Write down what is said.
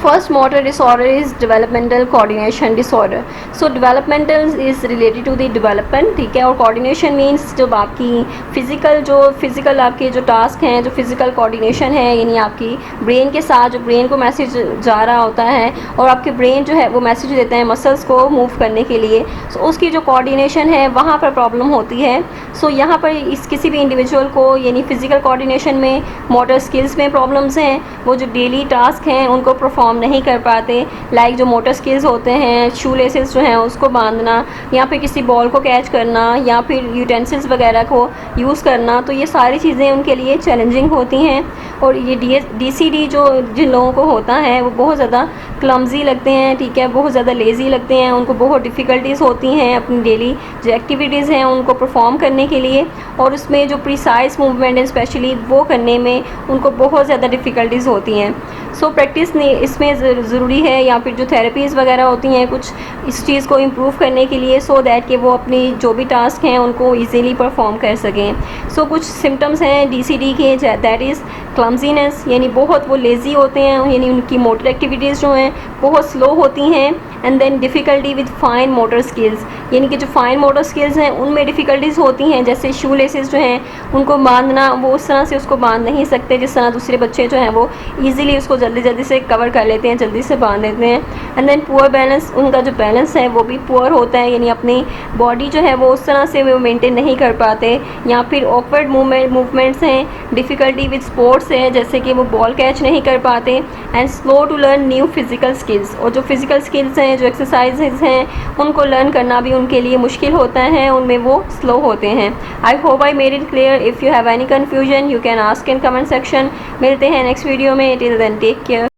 First motor disorder is developmental coordination disorder. So developmental is related to the development, ठीक है, और coordination means जब आपकी physical आपके जो टास्क हैं, जो फिजिकल कोऑर्डिनेशन है, यानी आपकी ब्रेन के साथ जो ब्रेन को मैसेज जा रहा होता है और आपके ब्रेन जो है वो मैसेज देते हैं मसल्स को मूव करने के लिए, सो उसकी जो कोऑर्डिनेशन है वहाँ पर प्रॉब्लम होती है. सो यहाँ पर इस किसी भी इंडिविजुअल को यानी फिजिकल कोऑर्डिनेशन में, मोटर स्किल्स में प्रॉब्लम्स हैं, वो जो डेली टास्क हैं उनको परफॉर्म नहीं कर पाते. लाइक जो मोटर स्किल्स होते हैं, शू लेसेस जो हैं उसको बांधना, या फिर किसी बॉल को कैच करना, या फिर यूटेंसिल्स वगैरह को यूज़ करना, तो ये सारी चीज़ें उनके लिए चैलेंजिंग होती हैं. और ये DCD जो जिन लोगों को होता है वो बहुत ज़्यादा क्लमजी लगते हैं, ठीक है, बहुत ज़्यादा लेज़ी लगते हैं, उनको बहुत डिफ़िकल्टीज़ होती हैं अपनी डेली जो एक्टिविटीज़ हैं उनको परफॉर्म करने के लिए, और उसमें जो प्रिसाइज मूवमेंट है स्पेशली वो करने में उनको बहुत ज़्यादा डिफ़िकल्टीज़ होती हैं. सो प्रैक्टिस इसमें ज़रूरी है, या फिर जो थेरेपीज़ वगैरह होती हैं कुछ इस चीज़ को इम्प्रूव करने के लिए, सो दैट कि वो अपनी जो भी टास्क हैं उनको ईज़िली परफॉर्म कर सकें. सो कुछ सिम्टम्स हैं DCD के, दैट इज़ क्लमजीनेस, यानी बहुत वो लेज़ी होते हैं, यानी उनकी मोटर एक्टिविटीज़ जो हैं बहुत स्लो होती हैं. And then difficulty with fine motor skills, यानी कि जो फाइन मोटर स्किल्स हैं उनमें डिफ़िकल्टीज़ होती हैं, जैसे शू लेसेस जो हैं उनको बांधना, वो उस तरह से उसको बांध नहीं सकते जिस तरह दूसरे बच्चे जो हैं वो ईज़िली उसको जल्दी से कवर कर लेते हैं, जल्दी से बांध देते हैं. एंड देन पुअर बैलेंस, उनका जो बैलेंस है वो भी पुअर होता है, यानी अपनी बॉडी जो है वो उस तरह से वो मेंटेन नहीं कर पाते. या फिर ऑकवर्ड मूवमेंट्स हैं, डिफ़िकल्टी विद स्पोर्ट्स है, जैसे कि वो बॉल कैच नहीं कर पाते. And slow to learn new physical skills, और जो फिज़िकल स्किल्स हैं, जो एक्सरसाइजेज हैं उनको लर्न करना भी उनके लिए मुश्किल होता है, उनमें वो स्लो होते हैं. I hope I made it clear. If you have any confusion you can ask in comment section. मिलते हैं नेक्स्ट वीडियो में. Till then take care.